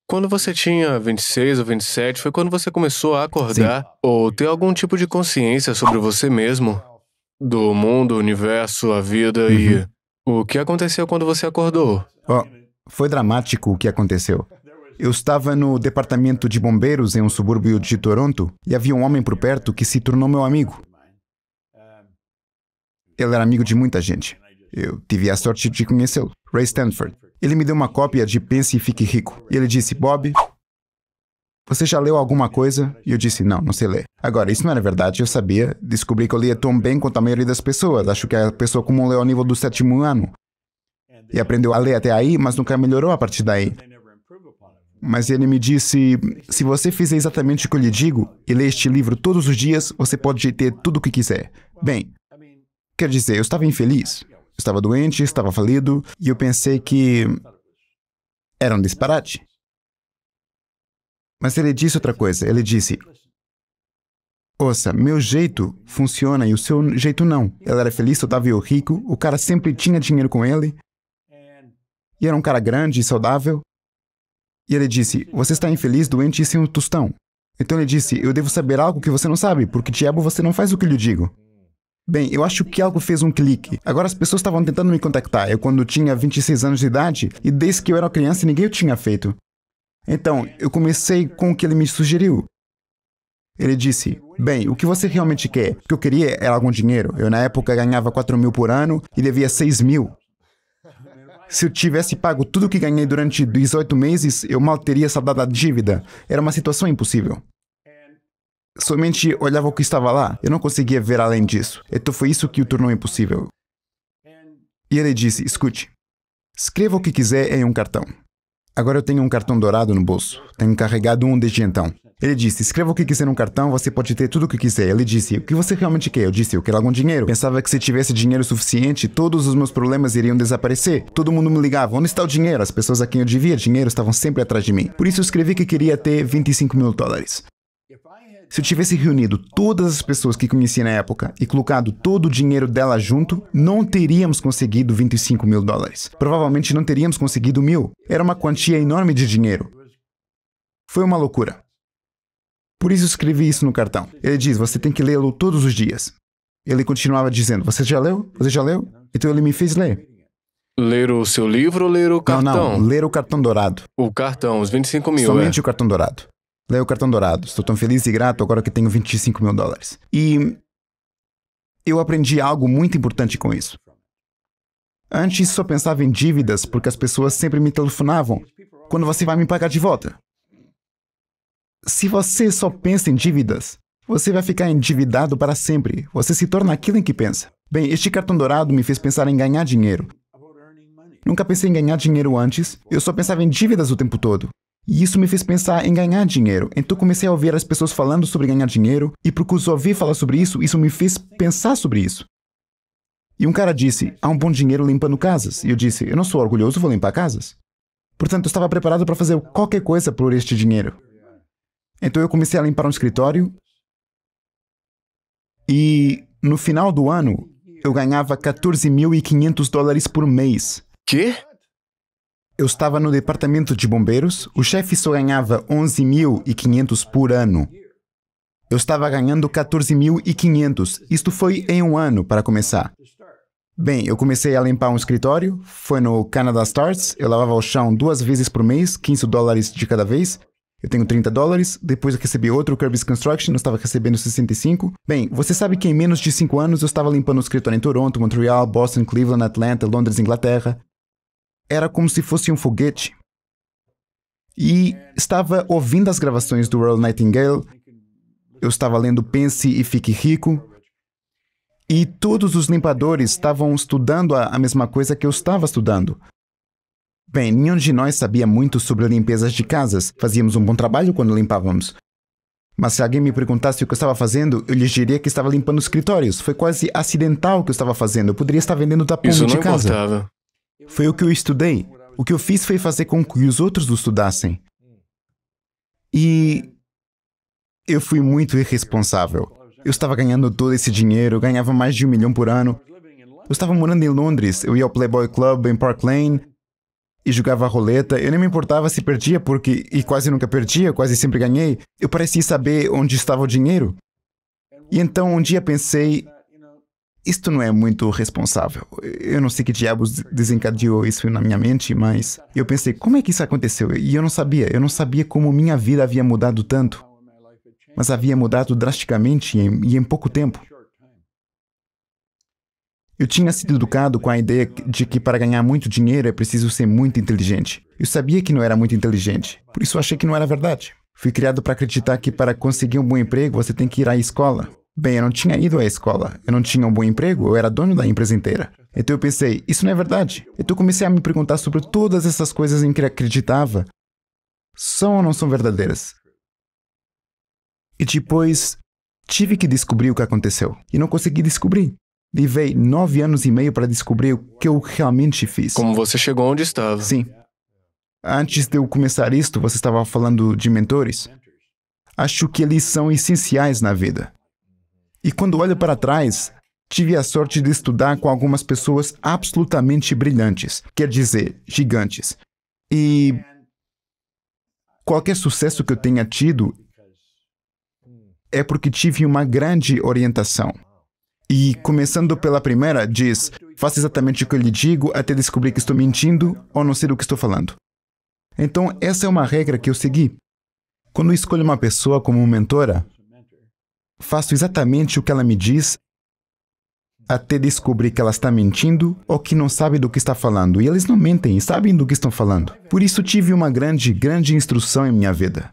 Quando você tinha 26 ou 27, foi quando você começou a Sim. acordar ou ter algum tipo de consciência sobre você mesmo, do mundo, o universo, a vida e Uhum. o que aconteceu quando você acordou? Ó, foi dramático o que aconteceu. Eu estava no departamento de bombeiros em um subúrbio de Toronto e havia um homem por perto que se tornou meu amigo. Ele era amigo de muita gente. Eu tive a sorte de conhecê-lo. Ray Stanford. Ele me deu uma cópia de Pense e Fique Rico. E ele disse, Bob, você já leu alguma coisa? E eu disse, não sei ler. Agora, isso não era verdade, eu sabia. Descobri que eu lia tão bem quanto a maioria das pessoas. Acho que a pessoa comum leu ao nível do 7º ano. E aprendeu a ler até aí, mas nunca melhorou a partir daí. Mas ele me disse, se você fizer exatamente o que eu lhe digo e ler este livro todos os dias, você pode ter tudo o que quiser. Bem, quer dizer, eu estava infeliz. Eu estava doente, estava falido, e eu pensei que era um disparate. Mas ele disse outra coisa. Ele disse, ouça, meu jeito funciona e o seu jeito não. Ele era feliz, saudável e rico, o cara sempre tinha dinheiro com ele, e era um cara grande e saudável. E ele disse, você está infeliz, doente e sem um tostão. Então ele disse, eu devo saber algo que você não sabe, porque diabo você não faz o que eu lhe digo. Bem, eu acho que algo fez um clique. Agora as pessoas estavam tentando me contactar. Eu quando tinha 26 anos de idade, e desde que eu era criança ninguém o tinha feito. Então, eu comecei com o que ele me sugeriu. Ele disse, bem, o que você realmente quer? O que eu queria era algum dinheiro. Eu na época ganhava 4.000 por ano e devia 6.000. Se eu tivesse pago tudo o que ganhei durante 18 meses, eu mal teria saldado a dívida. Era uma situação impossível. Somente olhava o que estava lá. Eu não conseguia ver além disso. Então foi isso que o tornou impossível. E ele disse, escute, escreva o que quiser em um cartão. Agora eu tenho um cartão dourado no bolso. Tenho carregado um desde então. Ele disse, escreva o que quiser num cartão, você pode ter tudo o que quiser. Ele disse, o que você realmente quer? Eu disse, eu quero algum dinheiro. Pensava que se tivesse dinheiro suficiente, todos os meus problemas iriam desaparecer. Todo mundo me ligava, onde está o dinheiro? As pessoas a quem eu devia dinheiro estavam sempre atrás de mim. Por isso eu escrevi que queria ter $25.000. Se eu tivesse reunido todas as pessoas que conhecia na época e colocado todo o dinheiro dela junto, não teríamos conseguido $25.000. Provavelmente não teríamos conseguido 1.000. Era uma quantia enorme de dinheiro. Foi uma loucura. Por isso escrevi isso no cartão. Ele diz, você tem que lê-lo todos os dias. Ele continuava dizendo, você já leu? Você já leu? Então ele me fez ler. Ler o seu livro ou ler o cartão? Não, ler o cartão dourado. O cartão, os 25 mil, Somente o cartão dourado. Leia o cartão dourado. Estou tão feliz e grato agora que tenho $25.000. E eu aprendi algo muito importante com isso. Antes só pensava em dívidas porque as pessoas sempre me telefonavam. Quando você vai me pagar de volta? Se você só pensa em dívidas, você vai ficar endividado para sempre. Você se torna aquilo em que pensa. Bem, este cartão dourado me fez pensar em ganhar dinheiro. Nunca pensei em ganhar dinheiro antes. Eu só pensava em dívidas o tempo todo. E isso me fez pensar em ganhar dinheiro. Então comecei a ouvir as pessoas falando sobre ganhar dinheiro, e por causa de ouvir falar sobre isso, isso me fez pensar sobre isso. E um cara disse, há um bom dinheiro limpando casas. E eu disse, eu não sou orgulhoso, vou limpar casas. Portanto, eu estava preparado para fazer qualquer coisa por este dinheiro. Então eu comecei a limpar um escritório, e no final do ano, eu ganhava $14.500 por mês. Quê? Eu estava no departamento de bombeiros, o chefe só ganhava $11.500 por ano. Eu estava ganhando $14.500. Isto foi em um ano, para começar. Bem, eu comecei a limpar um escritório, foi no Canada Starts, eu lavava o chão 2 vezes por mês, $15 de cada vez. Eu tenho $30, depois eu recebi outro Kirby's Construction, eu estava recebendo 65. Bem, você sabe que em menos de 5 anos eu estava limpando o escritório em Toronto, Montreal, Boston, Cleveland, Atlanta, Londres, Inglaterra. Era como se fosse um foguete. E estava ouvindo as gravações do Earl Nightingale, eu estava lendo Pense e Fique Rico, e todos os limpadores estavam estudando a mesma coisa que eu estava estudando. Bem, nenhum de nós sabia muito sobre limpezas de casas. Fazíamos um bom trabalho quando limpávamos. Mas se alguém me perguntasse o que eu estava fazendo, eu lhes diria que estava limpando escritórios. Foi quase acidental o que eu estava fazendo. Eu poderia estar vendendo tapume de casa. Importava. Foi o que eu estudei. O que eu fiz foi fazer com que os outros o estudassem. E eu fui muito irresponsável. Eu estava ganhando todo esse dinheiro, eu ganhava mais de $1 milhão por ano. Eu estava morando em Londres, eu ia ao Playboy Club em Park Lane. e jogava roleta. Eu nem me importava se perdia, e quase nunca perdia, quase sempre ganhei. Eu parecia saber onde estava o dinheiro. E então um dia pensei, isto não é muito responsável. Eu não sei que diabos desencadeou isso na minha mente, mas eu pensei, como é que isso aconteceu? E eu não sabia como minha vida havia mudado tanto. Mas havia mudado drasticamente e em pouco tempo. Eu tinha sido educado com a ideia de que para ganhar muito dinheiro é preciso ser muito inteligente. Eu sabia que não era muito inteligente, por isso achei que não era verdade. Fui criado para acreditar que para conseguir um bom emprego você tem que ir à escola. Bem, eu não tinha ido à escola, eu não tinha um bom emprego, eu era dono da empresa inteira. Então eu pensei, isso não é verdade. Então eu comecei a me perguntar sobre todas essas coisas em que acreditava. São ou não são verdadeiras? E depois, tive que descobrir o que aconteceu. E não consegui descobrir. Levei 9 anos e meio para descobrir o que eu realmente fiz. Como você chegou onde estava. Sim. Antes de eu começar isto, você estava falando de mentores. Acho que eles são essenciais na vida. E quando olho para trás, tive a sorte de estudar com algumas pessoas absolutamente brilhantes, quer dizer, gigantes. E qualquer sucesso que eu tenha tido é porque tive uma grande orientação. E começando pela primeira, diz, faça exatamente o que eu lhe digo até descobrir que estou mentindo ou não sei do que estou falando. Então, essa é uma regra que eu segui. Quando eu escolho uma pessoa como mentora, faço exatamente o que ela me diz até descobrir que ela está mentindo ou que não sabe do que está falando. E eles não mentem, sabem do que estão falando. Por isso tive uma grande instrução em minha vida.